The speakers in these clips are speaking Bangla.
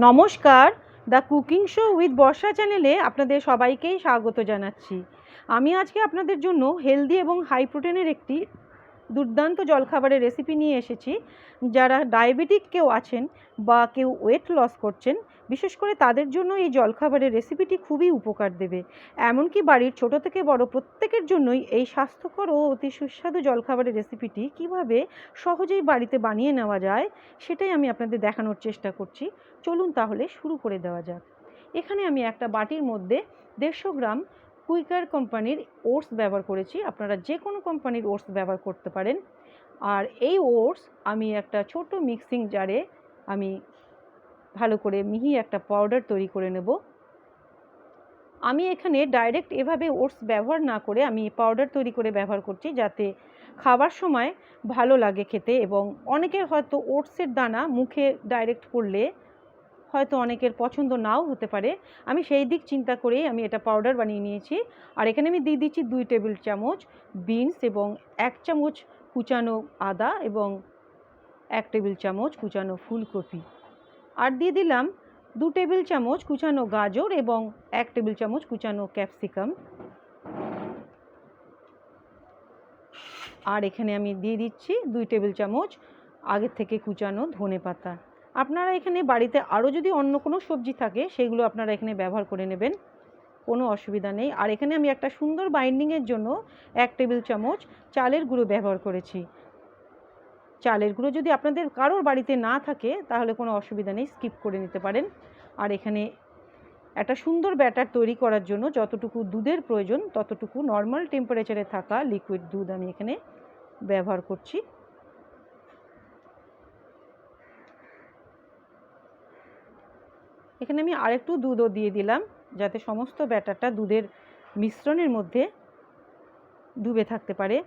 নমস্কার, দ্য কুকিং শো উইথ বর্ষা চ্যানেলে আপনাদের সবাইকেই স্বাগত জানাচ্ছি। আমি আজকে আপনাদের জন্য হেলদি এবং হাই প্রোটিনের একটি দুর্দান্ত জলখাবারের রেসিপি নিয়ে এসেছি। যারা ডায়াবেটিক কেউ আছেন বা কেউ ওয়েট লস করছেন, বিশেষ করে তাদের জন্য এই জলখাবারের রেসিপিটি খুবই উপকার দেবে। এমনকি বাড়ির ছোট থেকে বড় প্রত্যেকের জন্যই এই স্বাস্থ্যকর ও অতি সুস্বাদু জলখাবারের রেসিপিটি কিভাবে সহজেই বাড়িতে বানিয়ে নেওয়া যায় সেটাই আমি আপনাদের দেখানোর চেষ্টা করছি। চলুন তাহলে শুরু করে দেওয়া যাক। এখানে আমি একটা বাটির মধ্যে 150 গ্রাম কুইকার কোম্পানির ওটস ব্যবহার করেছি। আপনারা যে কোনো কোম্পানির ওটস ব্যবহার করতে পারেন। আর এই ওটস আমি একটা ছোট মিক্সিং জারে আমি ভালো করে মিহি একটা পাউডার তৈরি করে নেব। আমি এখানে ডাইরেক্ট এভাবে ওটস ব্যবহার না করে আমি পাউডার তৈরি করে ব্যবহার করছি, যাতে খাবার সময় ভালো লাগে খেতে। এবং অনেকের হয়তো ওটসের দানা মুখে ডাইরেক্ট পড়লে হয়তো অনেকের পছন্দ নাও হতে পারে। আমি সেই দিক চিন্তা করেই আমি এটা পাউডার বানিয়ে নিয়েছি। আর এখানে আমি দিয়ে দিচ্ছি 2 টেবিল চামচ বিনস এবং 1 চামচ কুচানো আদা এবং 1 টেবিল চামচ কুচানো ফুলকপি। আর দিয়ে দিলাম 2 টেবিল চামচ কুচানো গাজর এবং 1 টেবিল চামচ কুচানো ক্যাপসিকাম। আর এখানে আমি দিয়ে দিচ্ছি 2 টেবিল চামচ আগের থেকে কুচানো ধনেপাতা। আপনারা এখানে বাড়িতে আরও যদি অন্য কোনো সবজি থাকে সেগুলো আপনারা এখানে ব্যবহার করে নেবেন, কোনো অসুবিধা নেই। আর এখানে আমি একটা সুন্দর বাইন্ডিংয়ের জন্য 1 টেবিল চামচ চালের গুঁড়ো ব্যবহার করেছি। চালের গুঁড়ো যদি আপনাদের কারোর বাড়িতে না থাকে তাহলে কোনো অসুবিধা নেই, স্কিপ করে নিতে পারেন। আর এখানে একটা সুন্দর ব্যাটার তৈরি করার জন্য যতটুকু দুধের প্রয়োজন ততটুকু নর্মাল টেম্পারেচারে থাকা লিকুইড দুধ আমি এখানে ব্যবহার করছি। এখানে আমি আরেকটু দুধও দিয়ে দিলাম, যাতে সমস্ত ব্যাটারটা দুধের মিশ্রণের মধ্যে ডুবে থাকতে পারে।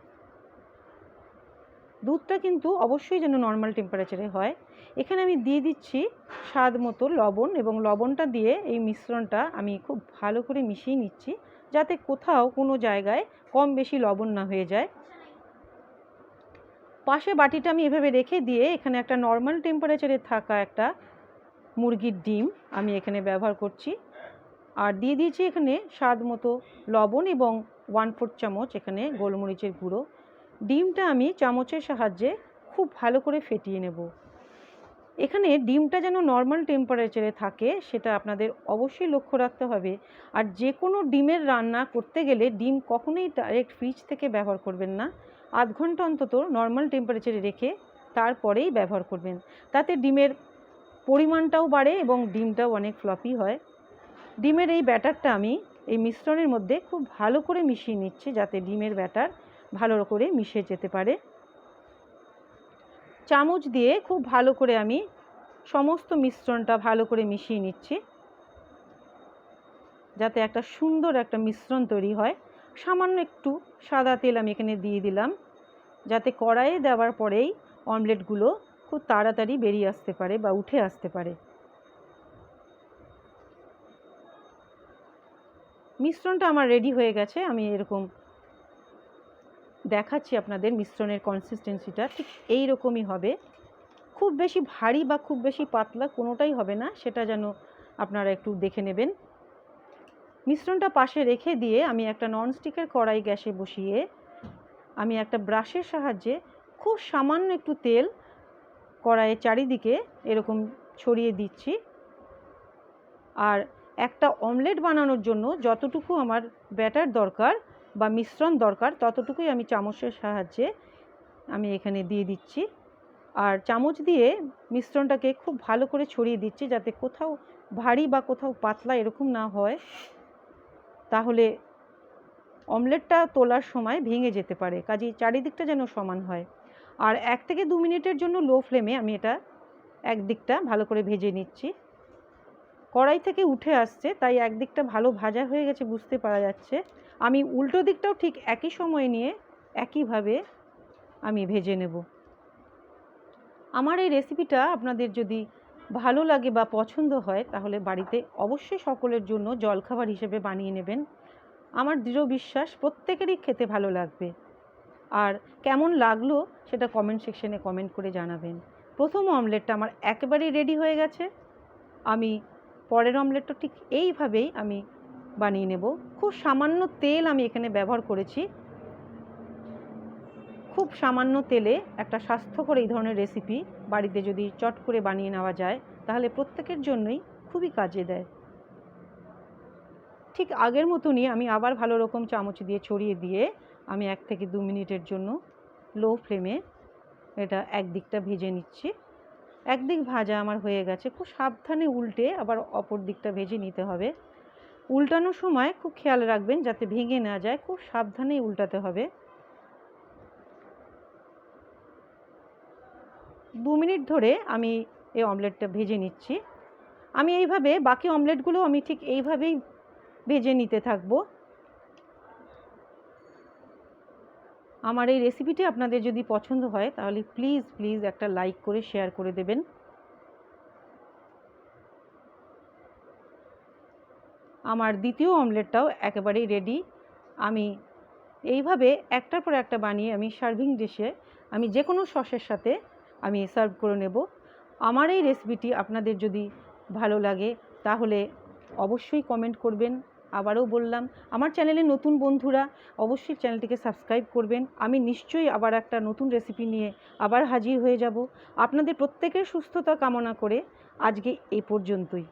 দুধটা কিন্তু অবশ্যই যেন নর্মাল টেম্পারেচারে হয়। এখানে আমি দিয়ে দিচ্ছি স্বাদ মতো লবণ, এবং লবণটা দিয়ে এই মিশ্রণটা আমি খুব ভালো করে মিশিয়ে নিচ্ছি, যাতে কোথাও কোনো জায়গায় কম বেশি লবণ না হয়ে যায়। পাশে বাটিটা আমি এভাবে রেখে দিয়ে এখানে একটা নর্মাল টেম্পারেচারে থাকা একটা মুরগির ডিম আমি এখানে ব্যবহার করছি। আর দিয়ে দিয়েছি এখানে স্বাদ মতো লবণ এবং 1/4 চামচ এখানে গোলমরিচের গুঁড়ো। ডিমটা আমি চামচের সাহায্যে খুব ভালো করে ফেটিয়ে নেব। এখানে ডিমটা যেন নর্মাল টেম্পারেচারে থাকে সেটা আপনাদের অবশ্যই লক্ষ্য রাখতে হবে। আর যে কোনো ডিমের রান্না করতে গেলে ডিম কখনোই ডাইরেক্ট ফ্রিজ থেকে ব্যবহার করবেন না। আধ ঘন্টা অন্তত নর্মাল টেম্পারেচারে রেখে তারপরেই ব্যবহার করবেন, তাতে ডিমের পরিমাণটাও বাড়ে এবং ডিমটাও অনেক ফ্লপি হয়। ডিমের এই ব্যাটারটা আমি এই মিশ্রণের মধ্যে খুব ভালো করে মিশিয়ে নিচ্ছি, যাতে ডিমের ব্যাটার ভালো করে মিশে যেতে পারে। চামচ দিয়ে খুব ভালো করে আমি সমস্ত মিশ্রণটা ভালো করে মিশিয়ে নিচ্ছি, যাতে একটা সুন্দর একটা মিশ্রণ তৈরি হয়। সামান্য একটু সাদা তেল আমি এখানে দিয়ে দিলাম, যাতে কড়াইয়ে দেওয়ার পরেই অমলেটগুলো খুব তাড়াতাড়ি বেরিয়ে আসতে পারে বা উঠে আসতে পারে। মিশ্রণটা আমার রেডি হয়ে গেছে। আমি এরকম দেখাচ্ছি আপনাদের মিশ্রণের কনসিস্টেন্সিটা ঠিক এই রকমই হবে। খুব বেশি ভারী বা খুব বেশি পাতলা কোনোটাই হবে না, সেটা যেন আপনারা একটু দেখে নেবেন। মিশ্রণটা পাশে রেখে দিয়ে আমি একটা ননস্টিকের কড়াই গ্যাসে বসিয়ে আমি একটা ব্রাশের সাহায্যে খুব সামান্য একটু তেল কড়াইয়ের চারিদিকে এরকম ছড়িয়ে দিচ্ছি। আর একটা অমলেট বানানোর জন্য যতটুকু আমার ব্যাটার দরকার বা মিশ্রণ দরকার ততটুকুই আমি চামচের সাহায্যে আমি এখানে দিয়ে দিচ্ছি। আর চামচ দিয়ে মিশ্রণটাকে খুব ভালো করে ছড়িয়ে দিচ্ছি, যাতে কোথাও ভারী বা কোথাও পাতলা এরকম না হয়, তাহলে অমলেটটা তোলার সময় ভেঙে যেতে পারে। কাজেই চারিদিকটা যেন সমান হয়। আর 1 থেকে 2 মিনিটের জন্য লো ফ্লেমে আমি এটা একদিকটা ভালো করে ভেজে নিচ্ছি। কড়াই থেকে উঠে আসছে, তাই একদিকটা ভালো ভাজা হয়ে গেছে বুঝতে পারা যাচ্ছে। আমি উল্টো দিকটাও ঠিক একই সময় নিয়ে একইভাবে আমি ভেজে নেব। আমার এই রেসিপিটা আপনাদের যদি ভালো লাগে বা পছন্দ হয় তাহলে বাড়িতে অবশ্যই সকলের জন্য জলখাবার হিসেবে বানিয়ে নেবেন। আমার দৃঢ় বিশ্বাস প্রত্যেকেরই খেতে ভালো লাগবে। আর কেমন লাগলো সেটা কমেন্ট সেকশনে কমেন্ট করে জানাবেন। প্রথম অমলেটটা আমার একেবারেই রেডি হয়ে গেছে। আমি পরের অমলেটটা ঠিক এইভাবেই আমি বানিয়ে নেব। খুব সামান্য তেল আমি এখানে ব্যবহার করেছি। খুব সামান্য তেলে একটা স্বাস্থ্যকর এই ধরনের রেসিপি বাড়িতে যদি চট করে বানিয়ে নেওয়া যায় তাহলে প্রত্যেকের জন্যই খুবই কাজে দেয়। ঠিক আগের মতনই আমি আবার ভালো রকম চামচ দিয়ে ছড়িয়ে দিয়ে আমি 1 থেকে 2 মিনিটের জন্য লো ফ্লেমে এটা একদিকটা ভেজে নিচ্ছি। একদিক ভাজা আমার হয়ে গেছে। খুব সাবধানে উল্টে আবার অপর দিকটা ভেজে নিতে হবে। উল্টানোর সময় খুব খেয়াল রাখবেন যাতে ভেঙে না যায়, খুব সাবধানেই উল্টাতে হবে। 2 মিনিট ধরে আমি এই অমলেটটা ভেজে নিচ্ছি। আমি এইভাবে বাকি অমলেটগুলো আমি ঠিক এইভাবেই ভেজে নিতে থাকবো। আমার এই রেসিপিটি আপনাদের যদি পছন্দ হয় তাহলে প্লিজ একটা লাইক করে শেয়ার করে দেবেন। আমার দ্বিতীয় অমলেটটাও একেবারেই রেডি। আমি এইভাবে একটার পর একটা বানিয়ে আমি সার্ভিং ডিশে আমি যে কোনো সসের সাথে আমি সার্ভ করে নেব। আমার এই রেসিপিটি আপনাদের যদি ভালো লাগে তাহলে অবশ্যই কমেন্ট করবেন। আবারও বললাম, আমার চ্যানেলে নতুন বন্ধুরা অবশ্যই চ্যানেলটিকে সাবস্ক্রাইব করবেন। আমি নিশ্চয়ই আবার একটা নতুন রেসিপি নিয়ে আবার হাজির হয়ে যাব। আপনাদের প্রত্যেকের সুস্থতা কামনা করে আজকে এই পর্যন্তই।